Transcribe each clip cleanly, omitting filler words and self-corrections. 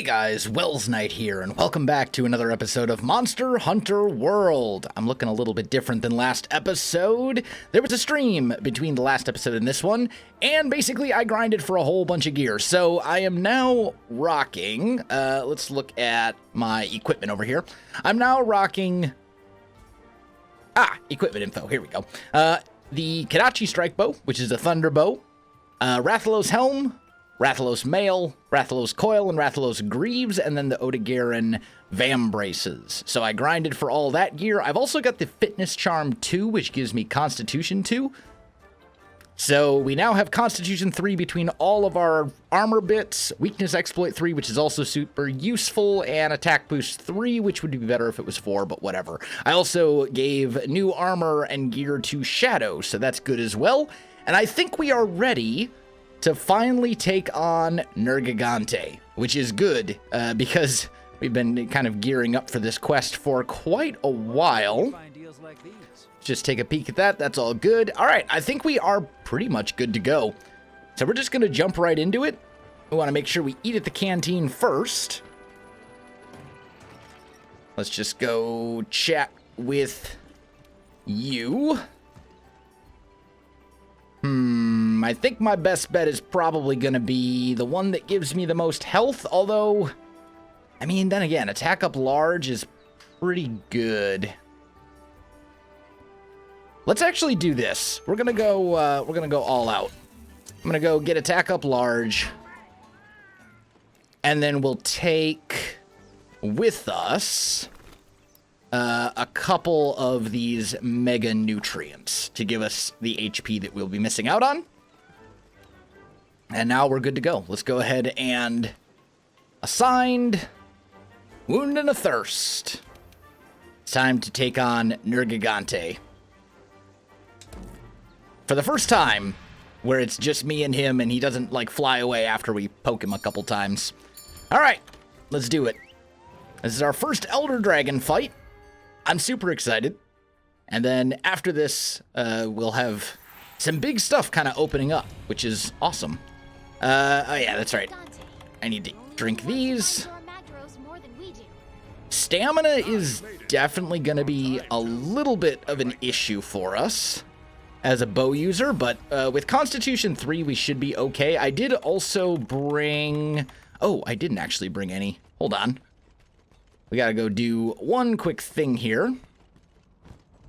Hey guys, Wels Knight here, and welcome back to another episode of Monster Hunter World. I'm looking a little bit different than last episode. There was a stream between the last episode and this one, and basically I grinded for a whole bunch of gear. So I am now rocking, let's look at my equipment over here. I'm now rocking, equipment info, here we go. The Kadachi Strike Bow, which is a Thunder Bow, Rathalos Helm, Rathalos Mail, Rathalos Coil, and Rathalos Greaves, and then the Odegaran Vambraces. So I grinded for all that gear. I've also got the Fitness Charm 2, which gives me Constitution 2. So we now have Constitution 3 between all of our armor bits, Weakness Exploit 3, which is also super useful, and Attack Boost 3, which would be better if it was 4, but whatever. I also gave new armor and gear to Shadow, so that's good as well. And I think we are ready to finally take on Nergigante, which is good, because we've been kind of gearing up for this quest for quite a while. Just take a peek at that. That's all good. All right, I think we are pretty much good to go. So we're just going to jump right into it. We want to make sure we eat at the canteen first. Let's just go chat with you. I think my best bet is probably going to be the one that gives me the most health, although, I mean, then again, attack up large is pretty good. Let's actually do this. We're going to go all out. I'm going to go get attack up large, and then we'll take with us a couple of these mega nutrients to give us the HP that we'll be missing out on. And now we're good to go. Let's go ahead and assigned Wound and a Thirst. It's time to take on Nergigante. For the first time, where it's just me and him and he doesn't like fly away after we poke him a couple times. All right, let's do it. This is our first Elder Dragon fight. I'm super excited. And then after this, we'll have some big stuff kind of opening up, which is awesome. Oh yeah, that's right. I need to drink these. Stamina is definitely going to be a little bit of an issue for us as a bow user, but with Constitution 3, we should be okay. I did also bring... Oh, I didn't actually bring any. Hold on. We gotta go do one quick thing here.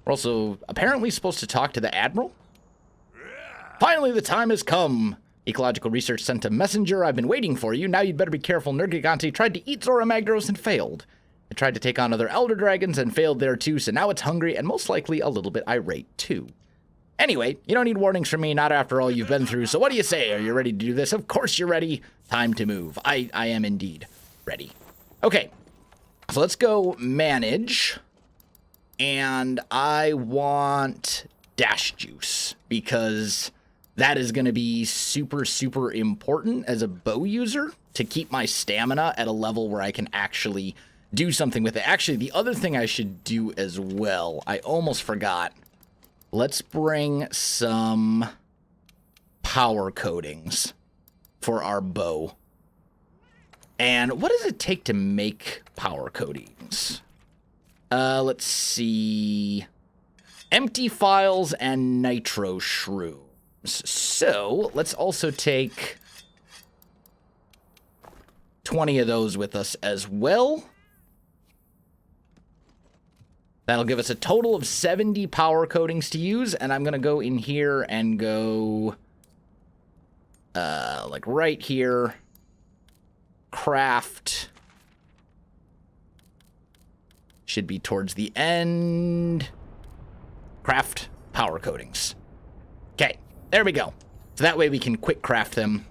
We're also apparently supposed to talk to the Admiral. Finally, the time has come. Ecological Research sent a messenger. I've been waiting for you. Now you'd better be careful. Nergigante tried to eat Zora Magdaros and failed. It tried to take on other Elder Dragons and failed there too, so now it's hungry and most likely a little bit irate too. Anyway, you don't need warnings from me, not after all you've been through, so what do you say? Are you ready to do this? Of course you're ready. Time to move. I am indeed ready. Okay, so let's go manage. And I want Dash Juice, because that is going to be super, super important as a bow user to keep my stamina at a level where I can actually do something with it. Actually, the other thing I should do as well, I almost forgot. Let's bring some power coatings for our bow. And what does it take to make power coatings? Let's see. Empty files and nitro shrooms. So let's also take 20 of those with us as well. That'll give us a total of 70 power coatings to use, and I'm going to go in here and go, like right here, craft, should be towards the end, craft power coatings. Okay, there we go. So that way we can quick craft them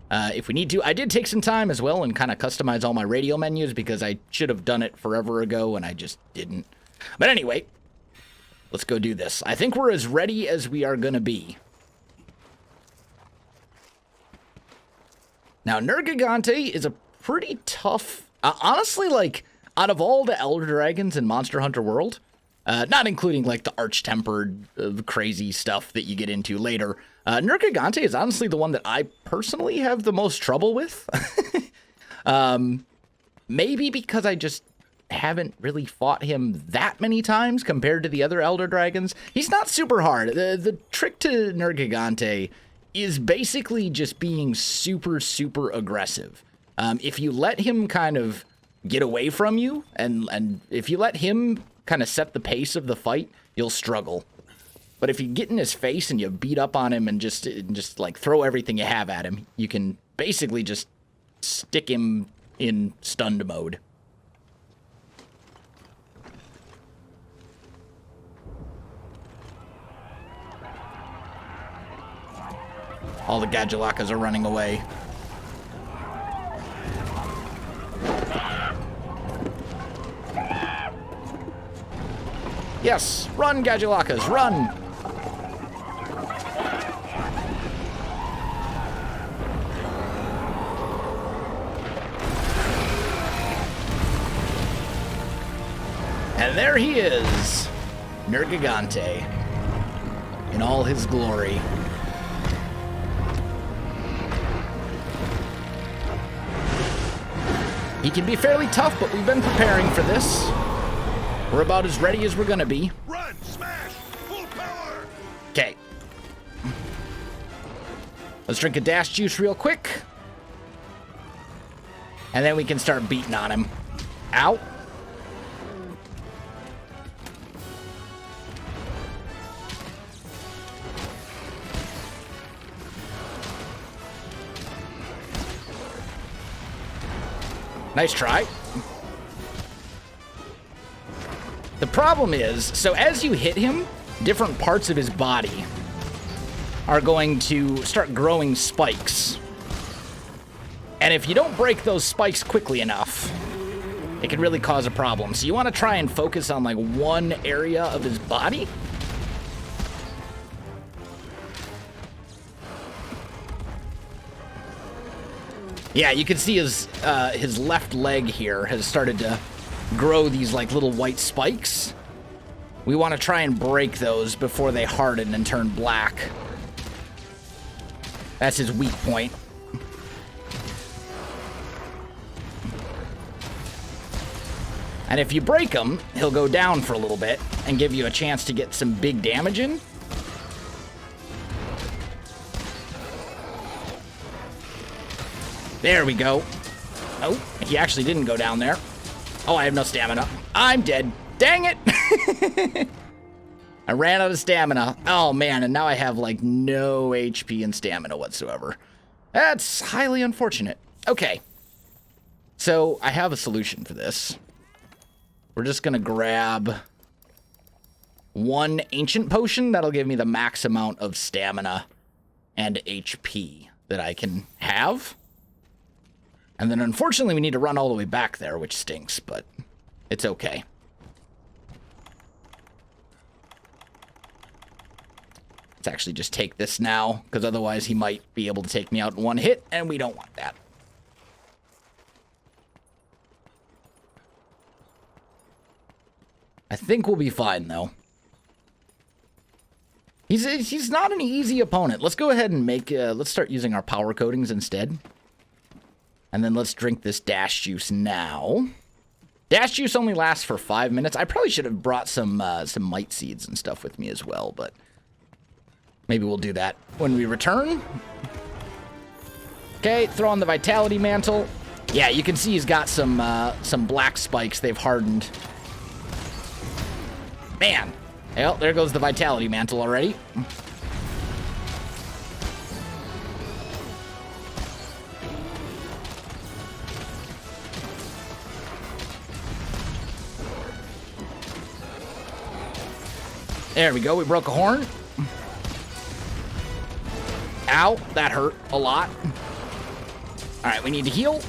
if we need to. I did take some time as well and kind of customize all my radio menus because I should have done it forever ago and I just didn't. But anyway, let's go do this. I think we're as ready as we are going to be. Now, Nergigante is a pretty tough... honestly, like, out of all the Elder Dragons in Monster Hunter World, not including, like, the arch-tempered crazy stuff that you get into later, Nergigante is honestly the one that I personally have the most trouble with. Maybe because I just haven't really fought him that many times compared to the other Elder Dragons. He's not super hard. The trick to Nergigante is basically just being super, super aggressive. If you let him kind of get away from you, and if you let him kind of set the pace of the fight, you'll struggle. But if you get in his face and you beat up on him and just like throw everything you have at him, you can basically just stick him in stunned mode. All the Gadulakas are running away. Yes, run, Gadulakas, run! And there he is, Nergigante, in all his glory. He can be fairly tough, but we've been preparing for this. We're about as ready as we're gonna be. Run, smash, full power. Okay. Let's drink a dash juice real quick. And then we can start beating on him. Ow. Nice try. The problem is, so as you hit him, different parts of his body are going to start growing spikes. And if you don't break those spikes quickly enough, it can really cause a problem. So you want to try and focus on like one area of his body. Yeah, you can see his left leg here has started to grow these like little white spikes. We want to try and break those before they harden and turn black. That's his weak point. And if you break him, he'll go down for a little bit and give you a chance to get some big damage in. There we go. Oh, he actually didn't go down there. Oh, I have no stamina. I'm dead. Dang it! I ran out of stamina. Oh, man, and now I have, like, no HP and stamina whatsoever. That's highly unfortunate. Okay. So, I have a solution for this. We're just gonna grab one ancient potion. That'll give me the max amount of stamina and HP that I can have. And then, unfortunately, we need to run all the way back there, which stinks, but it's okay. Let's actually just take this now, because otherwise he might be able to take me out in one hit, and we don't want that. I think we'll be fine, though. He's not an easy opponent. Let's go ahead and let's start using our power coatings instead. And then let's drink this dash juice now. Dash juice only lasts for 5 minutes. I probably should have brought some mite seeds and stuff with me as well, but maybe we'll do that when we return. Okay, throw on the vitality mantle. Yeah, you can see he's got some black spikes. They've hardened. Man. Well, there goes the vitality mantle already. There we go, we broke a horn. Ow, that hurt a lot. All right, we need to heal.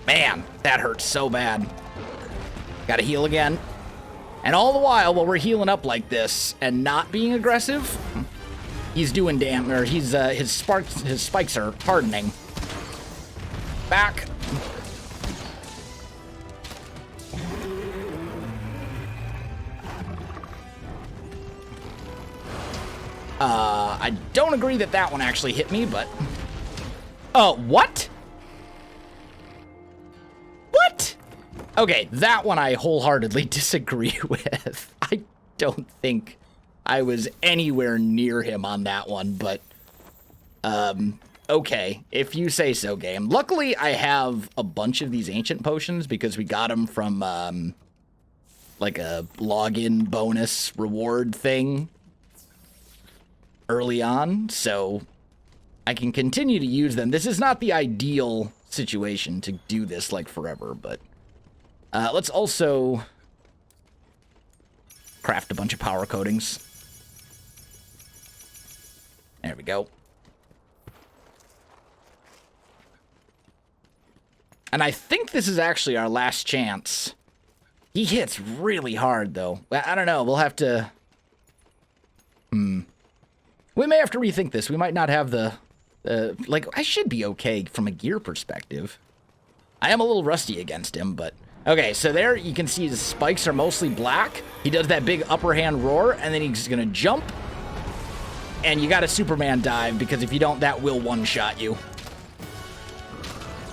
Man, that hurts so bad. Gotta heal again. And all the while we're healing up like this and not being aggressive, he's doing damage, or his spikes are hardening. Back. I don't agree that that one actually hit me, but... what? What? Okay, that one I wholeheartedly disagree with. I don't think I was anywhere near him on that one, but... okay, if you say so, game. Luckily, I have a bunch of these ancient potions because we got them from, like a login bonus reward thing early on, so I can continue to use them. This is not the ideal situation to do this, like, forever, but let's also craft a bunch of power coatings. There we go. And I think this is actually our last chance. He hits really hard, though. I don't know. We'll have to... We may have to rethink this. We might not have the... like, I should be okay from a gear perspective. I am a little rusty against him, but... Okay, so there you can see his spikes are mostly black. He does that big upper hand roar, and then he's going to jump. And you got a Superman dive, because if you don't, that will one-shot you.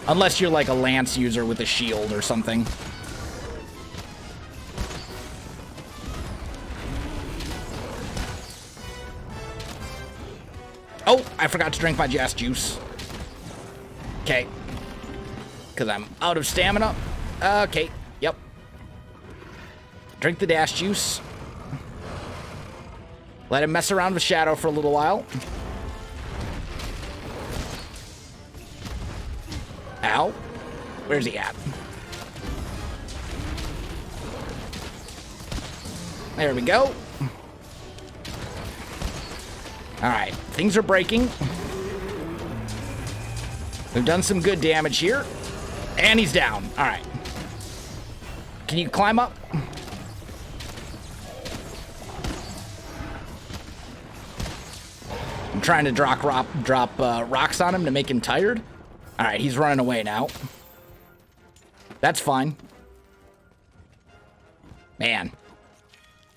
Unless you're like a lance user with a shield or something. Oh, I forgot to drink my Jazz Juice. Okay. Because I'm out of stamina. Okay, yep. Drink the Dash Juice. Let him mess around with Shadow for a little while. Ow. Where's he at? There we go. Alright, things are breaking. We've done some good damage here. And he's down. Alright. Can you climb up? I'm trying to drop rocks on him to make him tired. Alright, he's running away now. That's fine. Man.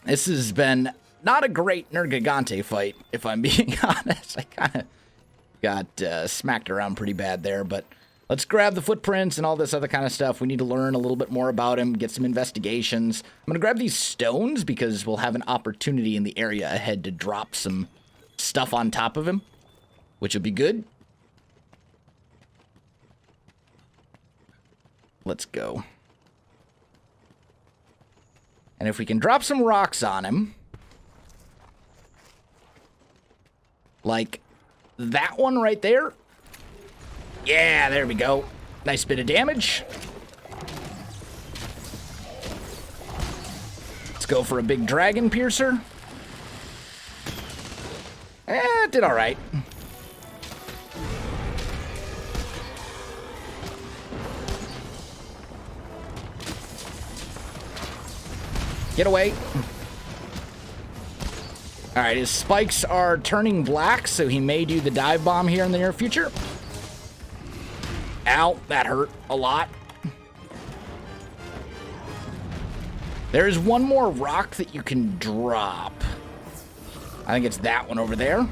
This has been not a great Nergigante fight, if I'm being honest. I kind of got smacked around pretty bad there, but let's grab the footprints and all this other kind of stuff. We need to learn a little bit more about him, get some investigations. I'm going to grab these stones because we'll have an opportunity in the area ahead to drop some stuff on top of him, which will be good. Let's go. And if we can drop some rocks on him, like that one right there. Yeah, there we go. Nice bit of damage. Let's go for a big dragon piercer. It did all right. Get away. All right, his spikes are turning black, so he may do the dive bomb here in the near future. Ow, that hurt a lot. There's one more rock that you can drop. I think it's that one over there.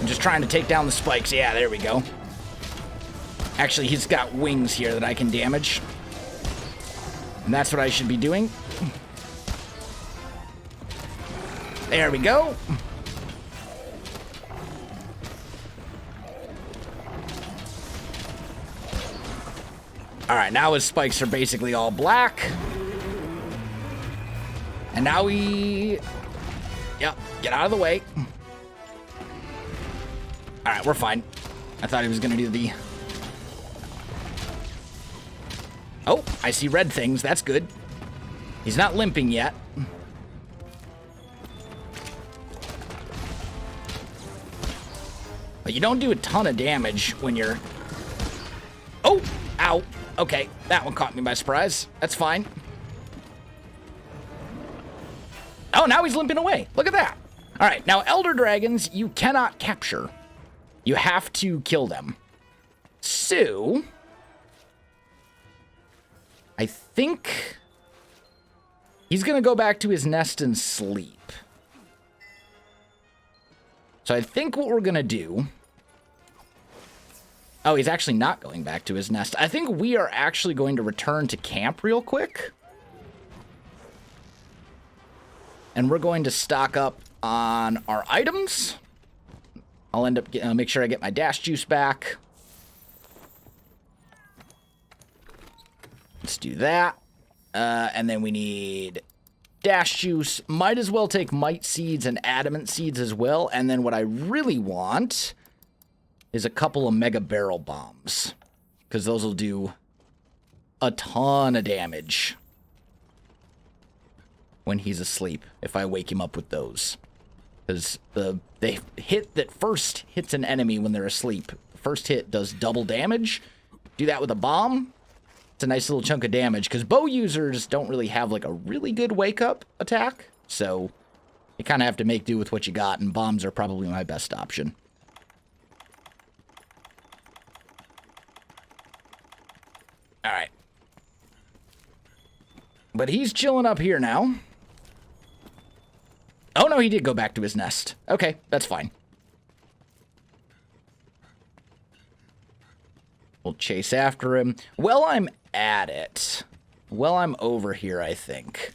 Just trying to take down the spikes. Yeah, there we go. Actually, he's got wings here that I can damage. And that's what I should be doing. There we go. Alright, now his spikes are basically all black. And now we... Yep, get out of the way. Alright, we're fine. I thought he was going to do the... Oh, I see red things. That's good. He's not limping yet. But you don't do a ton of damage when you're... Oh! Ow! Okay, that one caught me by surprise. That's fine. Oh, now he's limping away. Look at that. All right, now Elder Dragons, you cannot capture. You have to kill them. So, I think he's going to go back to his nest and sleep. So I think what we're going to do... Oh, he's actually not going back to his nest. I think we are actually going to return to camp real quick. And we're going to stock up on our items. I'll end up make sure I get my dash juice back. Let's do that. And then we need dash juice. Might as well take mite seeds and adamant seeds as well. And then what I really want is a couple of mega barrel bombs, because those will do a ton of damage when he's asleep if I wake him up with those. Because the hit that first hits an enemy when they're asleep, the first hit does double damage. Do that with a bomb, it's a nice little chunk of damage, because bow users don't really have like a really good wake up attack, so you kind of have to make do with what you got, and bombs are probably my best option. Alright. But he's chilling up here now. Oh no, he did go back to his nest. Okay, that's fine. We'll chase after him. While I'm at it, while I'm over here, I think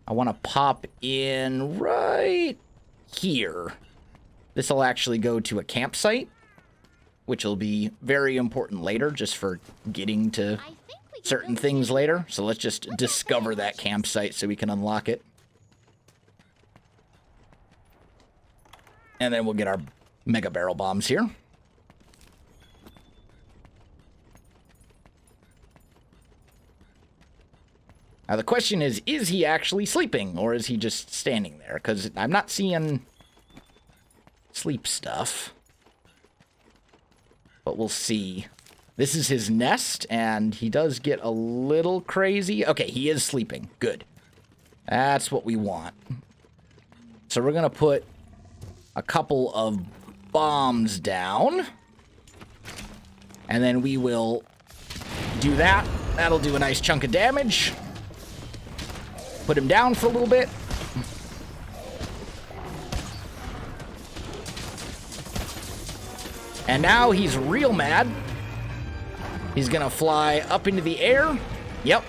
I want to pop in right here. This will actually go to a campsite, which will be very important later, just for getting to certain things later. So let's just discover that campsite so we can unlock it. And then we'll get our mega barrel bombs here. Now the question is he actually sleeping, or is he just standing there? Because I'm not seeing sleep stuff. But we'll see. This is his nest, and he does get a little crazy. Okay, he is sleeping. Good. That's what we want. So we're going to put a couple of bombs down. And then we will do that. That'll do a nice chunk of damage. Put him down for a little bit. And now he's real mad. He's gonna fly up into the air. Yep.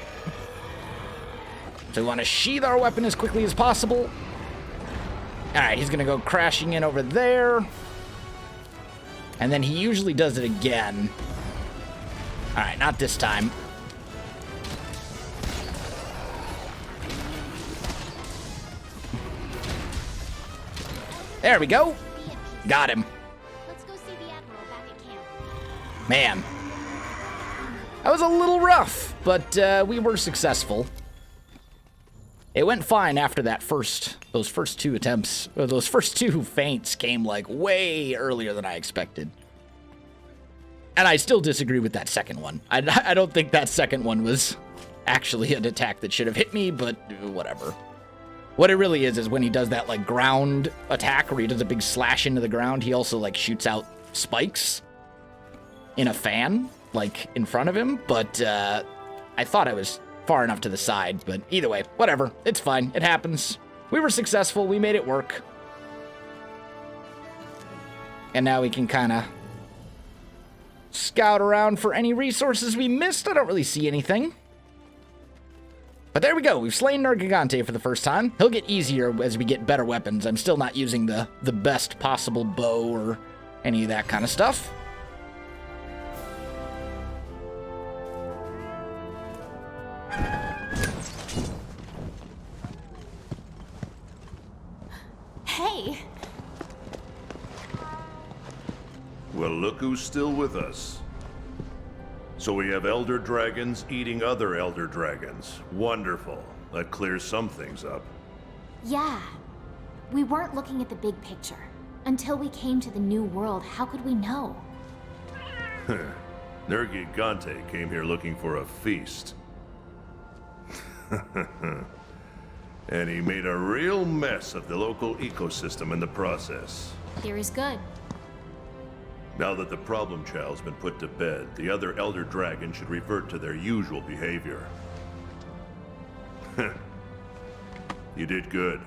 So we want to sheath our weapon as quickly as possible. Alright, he's gonna go crashing in over there. And then he usually does it again. Alright, not this time. There we go. Got him. Man. That was a little rough, but we were successful. It went fine after those first two attempts, or those first two feints came like way earlier than I expected. And I still disagree with that second one. I don't think that second one was actually an attack that should have hit me, but whatever. What it really is when he does that like ground attack where he does a big slash into the ground, he also like shoots out spikes in a fan, like in front of him, but I thought I was far enough to the side, but either way, whatever, it's fine, it happens. We were successful, we made it work. And now we can kind of scout around for any resources we missed. I don't really see anything. But there we go, we've slain Nergigante for the first time. He'll get easier as we get better weapons. I'm still not using the best possible bow or any of that kind of stuff. Hey! Well, look who's still with us. So we have elder dragons eating other elder dragons. Wonderful. That clears some things up. Yeah. We weren't looking at the big picture. Until we came to the new world, how could we know? Nergigante came here looking for a feast. And he made a real mess of the local ecosystem in the process. Theory's good. Now that the problem child's been put to bed, the other Elder Dragons should revert to their usual behavior. You did good.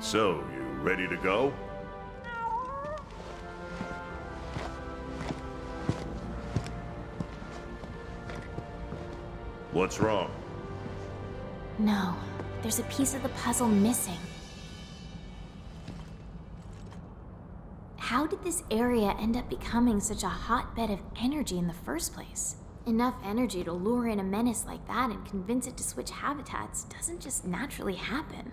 So, you ready to go? What's wrong? No, there's a piece of the puzzle missing. How did this area end up becoming such a hotbed of energy in the first place? Enough energy to lure in a menace like that and convince it to switch habitats doesn't just naturally happen.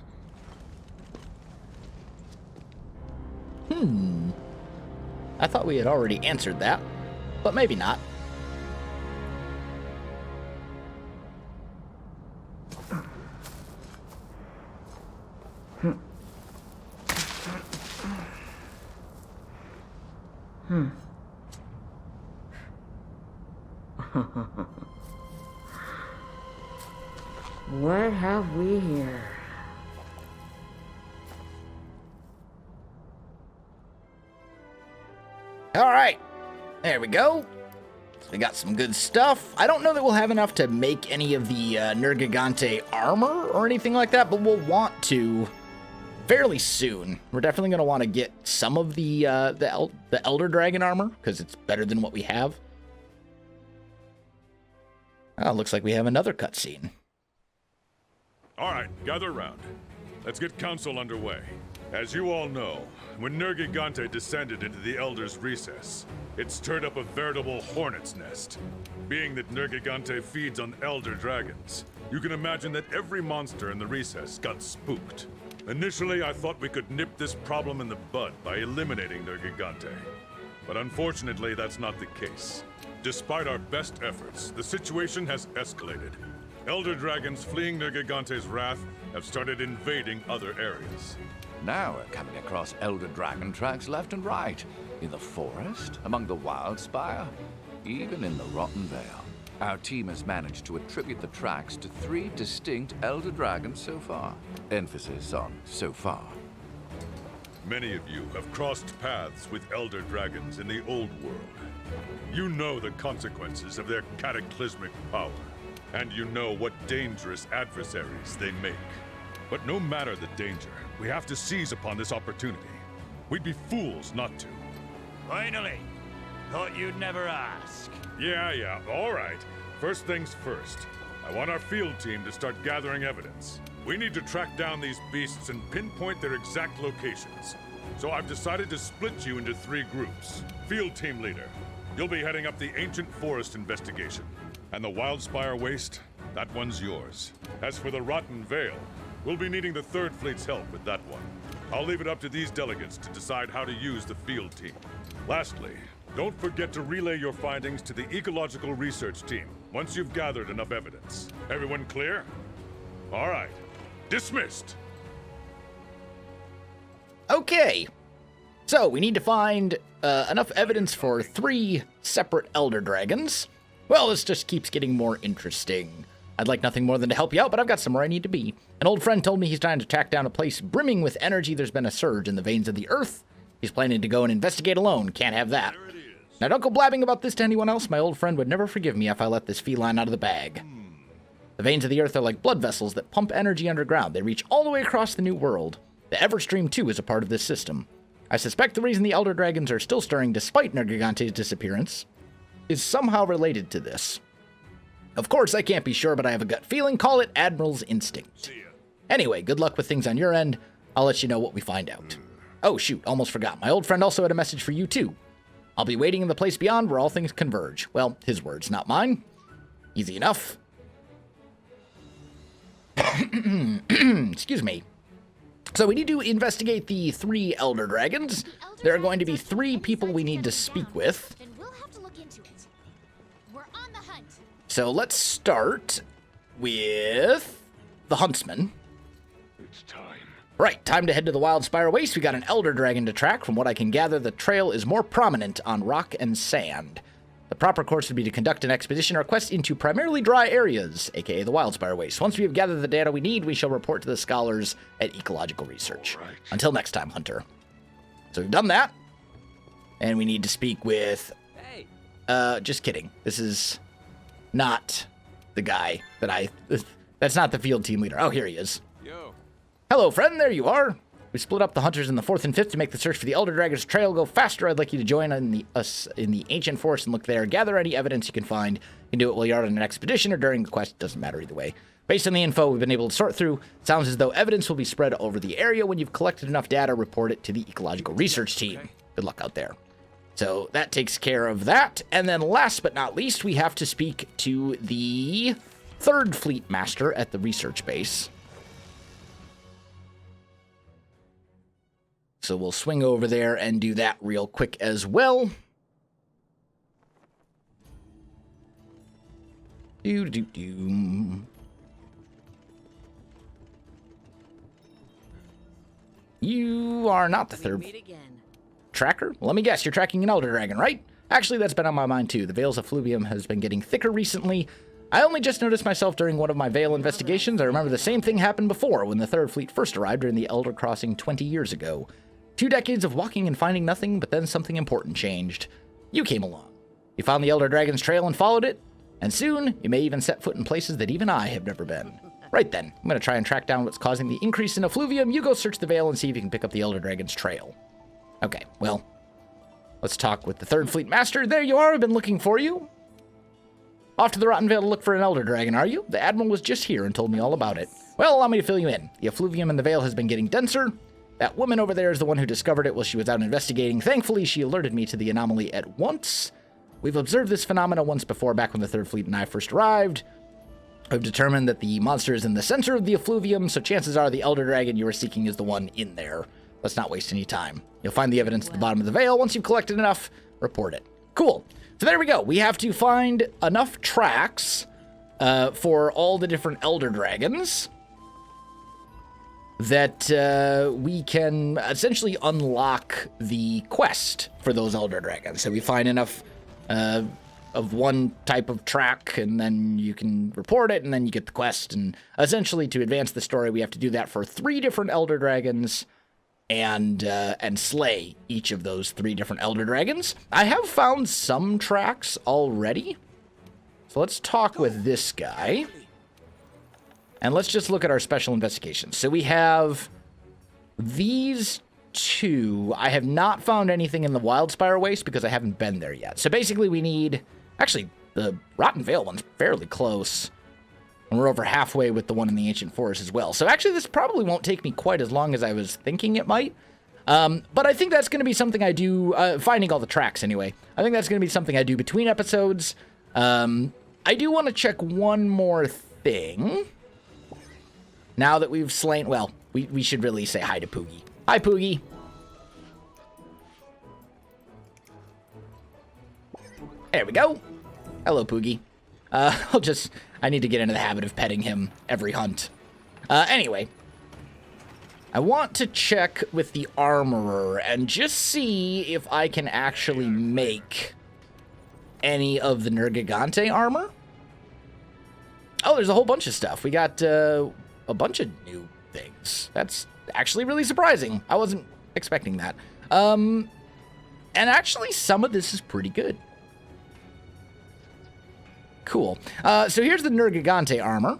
I thought we had already answered that, but maybe not. What have we here? All right, there we go. We got some good stuff. I don't know that we'll have enough to make any of the Nergigante armor or anything like that, but we'll want to fairly soon. We're definitely going to want to get some of the Elder Dragon armor because it's better than what we have. Oh, looks like we have another cutscene. All right, gather round. Let's get council underway. As you all know, when Nergigante descended into the Elder's recess, it stirred up a veritable hornet's nest. Being that Nergigante feeds on Elder Dragons, you can imagine that every monster in the recess got spooked. Initially, I thought we could nip this problem in the bud by eliminating Nergigante. But unfortunately, that's not the case. Despite our best efforts, the situation has escalated. Elder Dragons fleeing Nergigante's wrath have started invading other areas. Now we're coming across Elder Dragon tracks left and right. In the forest, among the Wildspire, even in the Rotten Vale. Our team has managed to attribute the tracks to 3 distinct Elder Dragons so far. Emphasis on so far. Many of you have crossed paths with Elder Dragons in the old world. You know the consequences of their cataclysmic power, and you know what dangerous adversaries they make. But no matter the danger, we have to seize upon this opportunity. We'd be fools not to. Finally! Thought you'd never ask. Yeah, all right. First things first. I want our field team to start gathering evidence. We need to track down these beasts and pinpoint their exact locations. So I've decided to split you into 3 groups. Field team leader, you'll be heading up the ancient forest investigation. And the Wildspire Waste, that one's yours. As for the Rotten Vale, we'll be needing the 3rd Fleet's help with that one. I'll leave it up to these delegates to decide how to use the field team. Lastly, don't forget to relay your findings to the Ecological Research Team once you've gathered enough evidence. Everyone clear? All right. Dismissed. Okay. So we need to find enough evidence for 3 separate Elder Dragons. Well, this just keeps getting more interesting. I'd like nothing more than to help you out, but I've got somewhere I need to be. An old friend told me he's trying to track down a place brimming with energy. There's been a surge in the veins of the earth. He's planning to go and investigate alone. Can't have that. Now, don't go blabbing about this to anyone else. My old friend would never forgive me if I let this feline out of the bag. The veins of the earth are like blood vessels that pump energy underground. They reach all the way across the new world. The Everstream, too, is a part of this system. I suspect the reason the Elder Dragons are still stirring despite Nergigante's disappearance is somehow related to this. Of course, I can't be sure, but I have a gut feeling. Call it Admiral's instinct. Anyway, good luck with things on your end. I'll let you know what we find out. Oh, shoot, almost forgot. My old friend also had a message for you, too. I'll be waiting in the place beyond where all things converge. Well, his words, not mine. Easy enough. Excuse me. So we need to investigate the 3 Elder Dragons. There are going to be 3 people we need to speak with. Then we'll have to look into it. We're on the hunt. So let's start with the Huntsman. It's time. Right, time to head to the Wildspire Waste. We got an Elder Dragon to track. From what I can gather, the trail is more prominent on rock and sand. The proper course would be to conduct an expedition or quest into primarily dry areas, aka the Wildspire Waste. Once we have gathered the data we need, we shall report to the scholars at Ecological Research. Right. Until next time, Hunter. So we've done that. And we need to speak with... just kidding. This is not the guy that that's not the field team leader. Oh, here he is. Yo. Hello, friend. There you are. We split up the hunters in the 4th and 5th to make the search for the Elder Dragon's trail go faster. I'd like you to join us in the ancient forest and look there. Gather any evidence you can find. You can do it while you're on an expedition or during the quest. It doesn't matter either way. Based on the info we've been able to sort through, it sounds as though evidence will be spread over the area. When you've collected enough data, report it to the ecological research team. Good luck out there. So that takes care of that. And then last but not least, we have to speak to the 3rd Fleet Master at the research base. So we'll swing over there and do that real quick as well. Do. You are not the 3rd tracker. Well, let me guess, you're tracking an Elder Dragon, right? Actually, that's been on my mind too. The Vale's effluvium has been getting thicker recently. I only just noticed myself during one of my Vale investigations. I remember the same thing happened before when the 3rd Fleet first arrived during the Elder Crossing 20 years ago. 2 decades of walking and finding nothing, but then something important changed. You came along. You found the Elder Dragon's trail and followed it, and soon you may even set foot in places that even I have never been. Right then, I'm going to try and track down what's causing the increase in effluvium. You go search the Vale and see if you can pick up the Elder Dragon's trail. Okay, well, let's talk with the 3rd Fleet Master. There you are, I've been looking for you. Off to the Rotten Vale to look for an Elder Dragon, are you? The Admiral was just here and told me all about it. Well, allow me to fill you in. The effluvium in the Vale has been getting denser. That woman over there is the one who discovered it while she was out investigating. Thankfully, she alerted me to the anomaly at once. We've observed this phenomena once before, back when the 3rd Fleet and I first arrived. I've determined that the monster is in the center of the effluvium, so chances are the Elder Dragon you are seeking is the one in there. Let's not waste any time. You'll find the evidence at the bottom of the Vale. Once you've collected enough, report it. Cool. So there we go. We have to find enough tracks for all the different Elder Dragons that we can essentially unlock the quest for those Elder Dragons. So we find enough of one type of track, and then you can report it, and then you get the quest. And essentially, to advance the story, we have to do that for 3 different Elder Dragons and slay each of those 3 different Elder Dragons. I have found some tracks already. So let's talk with this guy. And let's just look at our special investigations. So we have these 2. I have not found anything in the Wildspire Waste because I haven't been there yet. So basically we need... Actually, the Rotten Vale one's fairly close. And we're over halfway with the one in the Ancient Forest as well. So actually this probably won't take me quite as long as I was thinking it might. But I think that's going to be something I do... finding all the tracks anyway. I think that's going to be something I do between episodes. I do want to check one more thing. Now that we've slain... Well, we should really say hi to Poogie. Hi, Poogie. There we go. Hello, Poogie. I need to get into the habit of petting him every hunt. Anyway. I want to check with the armorer and just see if I can actually make any of the Nergigante armor. Oh, there's a whole bunch of stuff. We got a bunch of new things. That's actually really surprising. I wasn't expecting that. And actually, some of this is pretty good. Cool. So here's the Nergigante armor.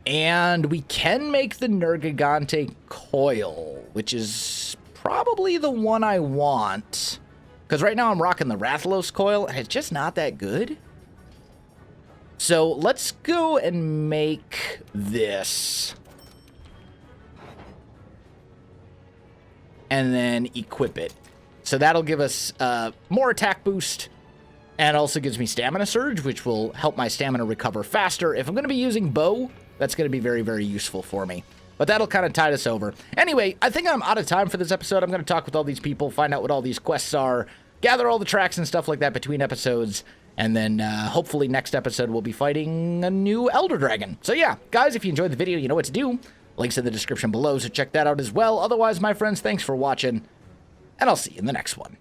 And we can make the Nergigante coil, which is probably the one I want. Because right now I'm rocking the Rathalos coil, and it's just not that good. So let's go and make this. And then equip it. So that'll give us more attack boost. And also gives me stamina surge, which will help my stamina recover faster. If I'm going to be using bow, that's going to be very, very useful for me. But that'll kind of tide us over. Anyway, I think I'm out of time for this episode. I'm going to talk with all these people, find out what all these quests are, gather all the tracks and stuff like that between episodes. And then hopefully next episode we'll be fighting a new Elder Dragon. So yeah, guys, if you enjoyed the video, you know what to do. Links in the description below, so check that out as well. Otherwise, my friends, thanks for watching. And I'll see you in the next one.